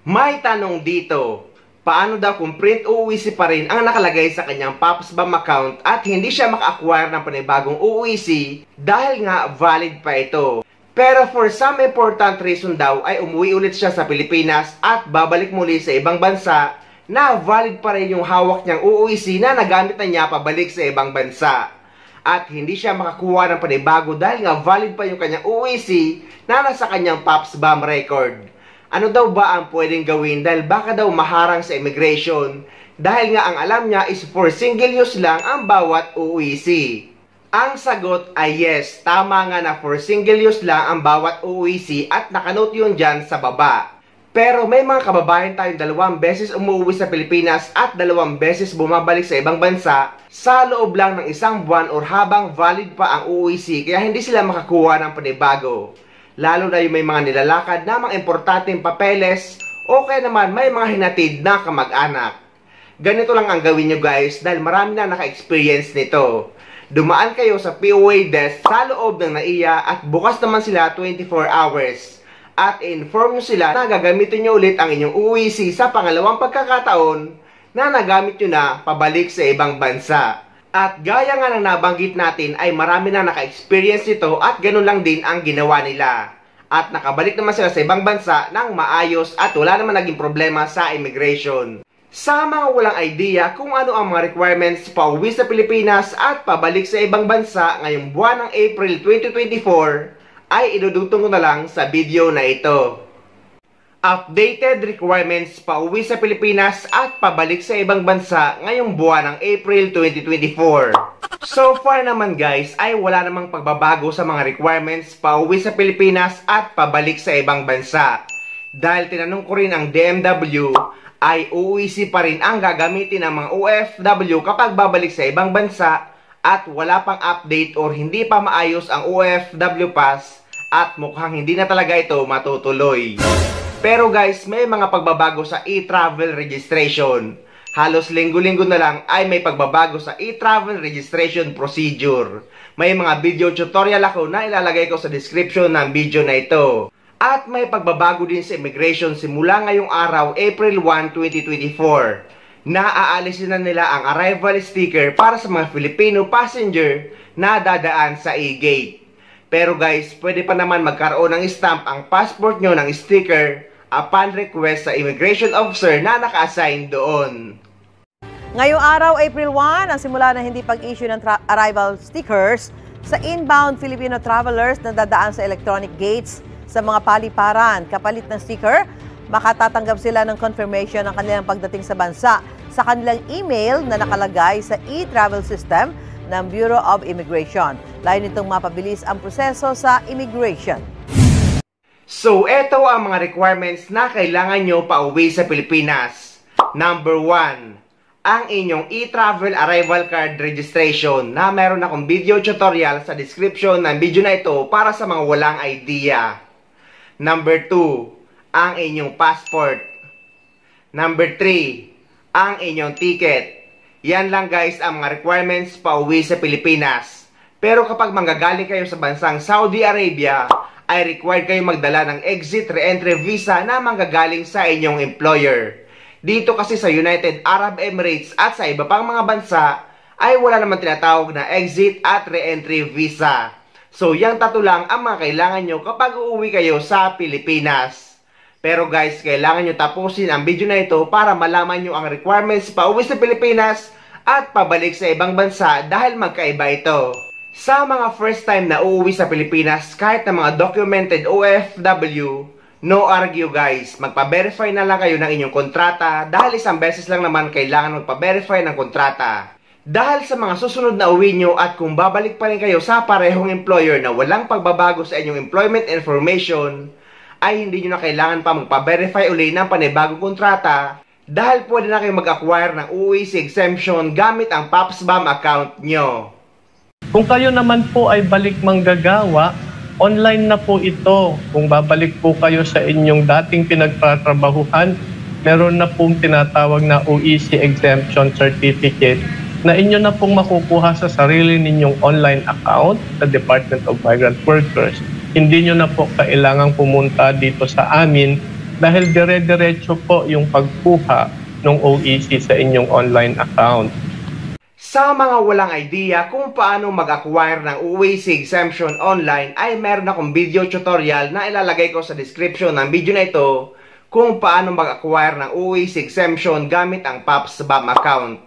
May tanong dito, paano daw kung print UUIC pa rin ang nakalagay sa kanyang PopsBank account at hindi siya maka-acquire ng panibagong UUIC dahil nga valid pa ito. Pero for some important reason daw ay umuwi ulit siya sa Pilipinas at babalik muli sa ibang bansa na valid pa rin yung hawak niyang UUIC na nagamit na niya pabalik sa ibang bansa. At hindi siya makakuha ng panibago dahil nga valid pa yung kanyang UUIC na nasa kanyang PopsBank record. Ano daw ba ang pwedeng gawin dahil baka daw maharang sa immigration dahil nga ang alam niya is for single use lang ang bawat UUIC. Ang sagot ay yes, tama nga na for single use lang ang bawat UUIC at nakanote yun dyan sa baba. Pero may mga kababayan tayong 2 beses umuwi sa Pilipinas at 2 beses bumabalik sa ibang bansa sa loob lang ng 1 buwan or habang valid pa ang UUIC kaya hindi sila makakuha ng panibago. Lalo na yung may mga nilalakad na mga importanteng papeles o kaya naman may mga hinatid na kamag-anak. Ganito lang ang gawin nyo guys dahil marami na naka-experience nito. Dumaan kayo sa POA desk sa loob ng NAIA at bukas naman sila 24 hours. At inform nyo sila na gagamitin nyo ulit ang inyong UUIC sa pangalawang pagkakataon na nagamit nyo na pabalik sa ibang bansa. At gaya nga ng nabanggit natin ay marami na naka-experience nito at ganun lang din ang ginawa nila. At nakabalik naman sila sa ibang bansa ng maayos at wala naman naging problema sa immigration. Sa mga walang idea kung ano ang mga requirements pauwi sa Pilipinas at pabalik sa ibang bansa ngayong buwan ng April 2024 ay idudugtong ko na lang sa video na ito. Updated requirements pauwi sa Pilipinas at pabalik sa ibang bansa ngayong buwan ng April 2024. So far naman guys ay wala namang pagbabago sa mga requirements pauwi sa Pilipinas at pabalik sa ibang bansa. Dahil tinanong ko rin ang DMW ay UUIC pa rin ang gagamitin ng mga OFW kapag babalik sa ibang bansa at wala pang update or hindi pa maayos ang OFW Pass at mukhang hindi na talaga ito matutuloy. Pero guys, may mga pagbabago sa e-travel registration. Halos linggo-linggo na lang ay may pagbabago sa e-travel registration procedure. May mga video tutorial ako na ilalagay ko sa description ng video na ito. At may pagbabago din sa immigration simula ngayong araw, April 1, 2024. Naaalisin na nila ang arrival sticker para sa mga Filipino passenger na dadaan sa e-gate. Pero guys, pwede pa naman magkaroon ng stamp ang passport nyo ng sticker upon request sa immigration officer na naka-assign doon. Ngayong araw, April 1, ang simula na hindi pag-issue ng arrival stickers sa inbound Filipino travelers na dadaan sa electronic gates sa mga paliparan. Kapalit ng sticker, makatatanggap sila ng confirmation ng kanilang pagdating sa bansa sa kanilang email na nakalagay sa e-travel system ng Bureau of Immigration. Layo nitong mapabilis ang proseso sa immigration. So, eto ang mga requirements na kailangan nyo pauwi sa Pilipinas. Number 1, ang inyong e-travel arrival card registration na meron akong video tutorial sa description ng video na ito para sa mga walang idea. Number 2, ang inyong passport. Number 3, ang inyong ticket. Yan lang guys ang mga requirements pauwi sa Pilipinas. Pero kapag manggagaling kayo sa bansang Saudi Arabia, ay required kayo magdala ng exit re-entry visa na manggagaling sa inyong employer. Dito kasi sa United Arab Emirates at sa iba pang mga bansa, ay wala naman tinatawag na exit at re-entry visa. So yang tatlo lang ang mga kailangan nyo kapag uuwi kayo sa Pilipinas. Pero guys, kailangan nyo tapusin ang video na ito para malaman nyo ang requirements pauwi sa Pilipinas at pabalik sa ibang bansa dahil magkaiba ito. Sa mga first time na uuwi sa Pilipinas kahit na mga documented OFW, no argue guys, magpa-verify na lang kayo ng inyong kontrata dahil isang beses lang naman kailangan magpa-verify ng kontrata. Dahil sa mga susunod na uwi nyo at kung babalik pa rin kayo sa parehong employer na walang pagbabago sa inyong employment information, ay hindi nyo na kailangan pa magpa-verify uli ng panibagong kontrata dahil pwede na kayo mag-acquire ng UUIC exemption gamit ang PopsBank account nyo. Kung kayo naman po ay balik manggagawa, online na po ito. Kung babalik po kayo sa inyong dating pinagtatrabahuhan, meron na pong tinatawag na UUIC exemption certificate na inyo na pong makukuha sa sarili ninyong online account sa Department of Migrant Workers. Hindi nyo na po kailangang pumunta dito sa amin dahil dire-diretso po yung pagkuha ng OEC sa inyong online account. Sa mga walang idea kung paano mag-acquire ng OEC exemption online ay meron akong video tutorial na ilalagay ko sa description ng video na ito kung paano mag-acquire ng OEC exemption gamit ang PAPSBAM account.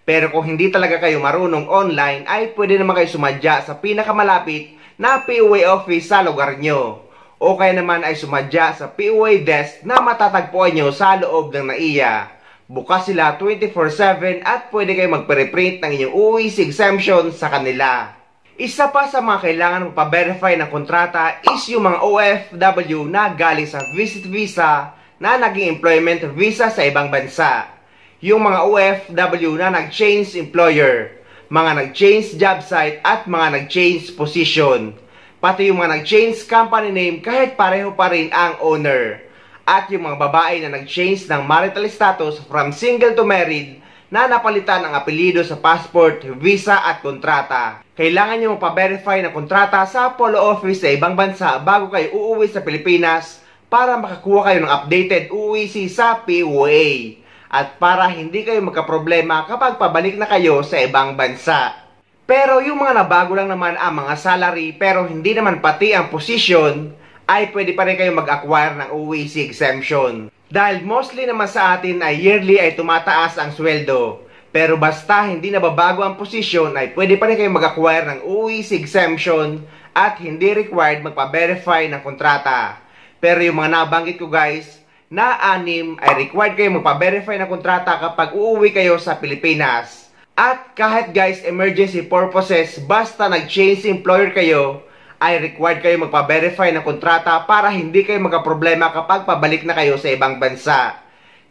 Pero kung hindi talaga kayo marunong online ay pwede naman kayo sumadya sa pinakamalapit na POA office sa lugar nyo. O kaya naman ay sumadya sa POA desk na matatagpuan nyo sa loob ng NAIA. Bukas sila 24/7 at pwede kayo magpe-reprint ng inyong OEC exemption sa kanila. Isa pa sa mga kailangan magpa-verify ng kontrata is yung mga OFW na galing sa visit visa na naging employment visa sa ibang bansa. Yung mga OFW na nag-change employer, mga nag-change job site at mga nag-change position. Pati yung mga nag-change company name kahit pareho pa rin ang owner. At yung mga babae na nag-change ng marital status from single to married na napalitan ang apelyido sa passport, visa at kontrata. Kailangan nyo magpa-verify ng kontrata sa polo office sa ibang bansa bago kayo uuwi sa Pilipinas para makakuha kayo ng updated OEC sa POA. At para hindi kayo magkaproblema kapag pabalik na kayo sa ibang bansa. Pero yung mga nabago lang naman ang mga salary pero hindi naman pati ang position, ay pwede pa rin kayo mag-acquire ng OEC exemption. Dahil mostly naman sa atin ay yearly ay tumataas ang sweldo. Pero basta hindi nababago ang posisyon ay pwede pa rin kayo mag-acquire ng OEC exemption at hindi required magpa-verify ng kontrata. Pero yung mga nabanggit ko guys, na 6 ay required kayo magpa-verify ng kontrata kapag uuwi kayo sa Pilipinas. At kahit guys emergency purposes, basta nag-change employer kayo, ay required kayo magpa-verify ng kontrata para hindi kayo magkaproblema kapag pabalik na kayo sa ibang bansa.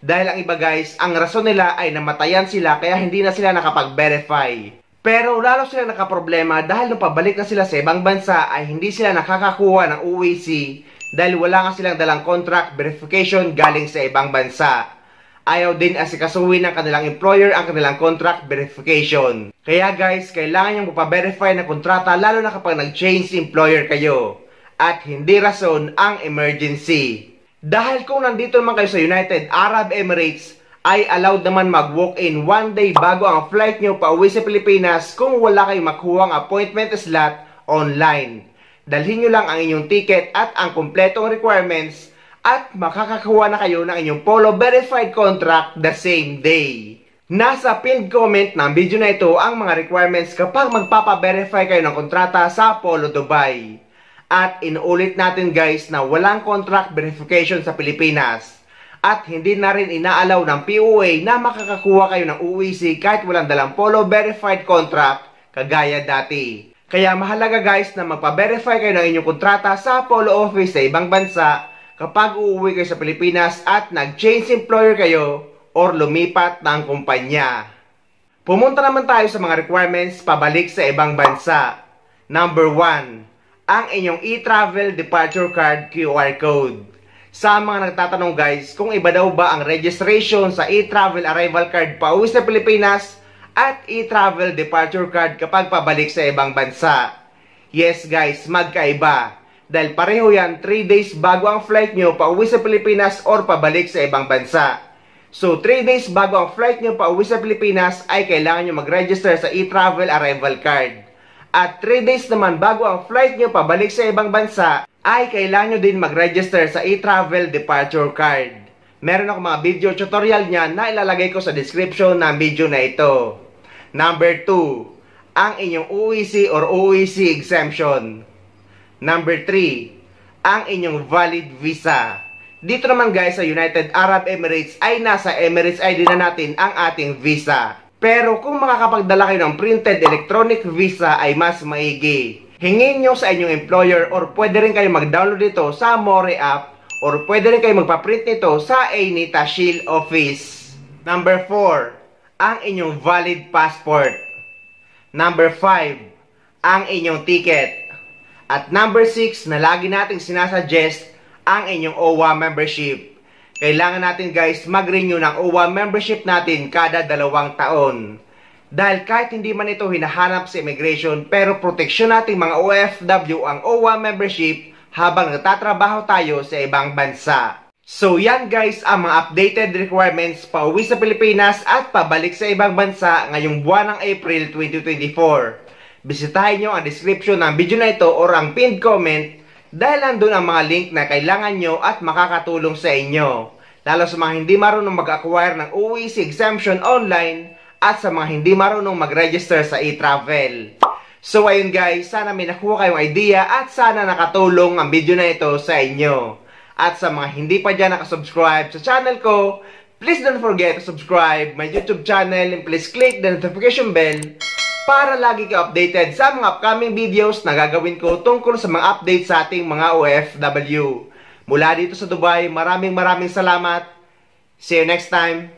Dahil ang iba guys, ang rason nila ay namatayan sila kaya hindi na sila nakapag-verify. Pero lalo sila nakaproblema dahil nung pabalik na sila sa ibang bansa ay hindi sila nakakakuha ng OEC dahil wala nga silang dalang contract verification galing sa ibang bansa. Ayaw din asikasuhin ng kanilang employer ang kanilang contract verification. Kaya guys, kailangan nyo magpa-verify ng kontrata lalo na kapag nag-change employer kayo. At hindi rason ang emergency. Dahil kung nandito naman kayo sa United Arab Emirates, ay allowed naman mag-walk-in 1 day bago ang flight nyo pauwi sa Pilipinas kung wala kayong makuha ang appointment slot online. Dalhin nyo lang ang inyong ticket at ang kumpletong requirements at makakakuha na kayo ng inyong Polo verified contract the same day. Nasa pinned comment ng video na ito ang mga requirements kapag magpapa-verify kayo ng kontrata sa Polo Dubai. At inuulit natin guys na walang contract verification sa Pilipinas. At hindi na rin inaalaw ng POA na makakakuha kayo ng OEC kahit walang dalang Polo verified contract kagaya dati. Kaya mahalaga guys na magpa-verify kayo ng inyong kontrata sa Polo office sa ibang bansa kapag uuwi kayo sa Pilipinas at nag-change employer kayo or lumipat ng kumpanya. Pumunta naman tayo sa mga requirements pabalik sa ibang bansa. Number 1, ang inyong e-travel departure card QR code. Sa mga nagtatanong guys kung iba daw ba ang registration sa e-travel arrival card pauwi sa Pilipinas at e-travel departure card kapag pabalik sa ibang bansa. Yes guys, magkaiba. Dahil pareho yan 3 days bago ang flight nyo pauwi sa Pilipinas or pabalik sa ibang bansa. So 3 days bago ang flight nyo pauwi sa Pilipinas ay kailangan nyo mag-register sa e-travel arrival card. At 3 days naman bago ang flight nyo pabalik sa ibang bansa ay kailangan nyo din mag-register sa e-travel departure card. Meron ako mga video tutorial niyan na ilalagay ko sa description ng video na ito. Number 2, ang inyong OEC or OEC exemption. Number 3, ang inyong valid visa. Dito naman guys sa United Arab Emirates ay nasa Emirates ID na natin ang ating visa. Pero kung makakapagdala kayo ng printed electronic visa ay mas maigi. Hingin nyo sa inyong employer or pwede rin kayo mag-download dito sa More app or pwede rin kayo magpa-print nito sa any Tashil office. Number 4, ang inyong valid passport. Number 5, ang inyong ticket. At number 6 na lagi nating sinasuggest, ang inyong OWA membership. Kailangan natin guys mag-renew ng OWA membership natin kada 2 taon. Dahil kahit hindi man ito hinahanap sa immigration, pero proteksyon nating mga OFW ang OWA membership habang nagtatrabaho tayo sa ibang bansa. So yan guys ang mga updated requirements pauwi sa Pilipinas at pabalik sa ibang bansa ngayong buwan ng April 2024. Bisitahin nyo ang description ng video na ito or ang pinned comment dahil nandun ang mga link na kailangan nyo at makakatulong sa inyo. Lalo sa mga hindi marunong mag-acquire ng OEC exemption online at sa mga hindi marunong mag-register sa e-travel. So ayun guys, sana may nakuha kayong idea at sana nakatulong ang video na ito sa inyo. At sa mga hindi pa dyan nakasubscribe sa channel ko, please don't forget to subscribe my YouTube channel and please click the notification bell para lagi kayo updated sa mga upcoming videos na gagawin ko tungkol sa mga updates sa ating mga OFW. Mula dito sa Dubai, maraming salamat. See you next time.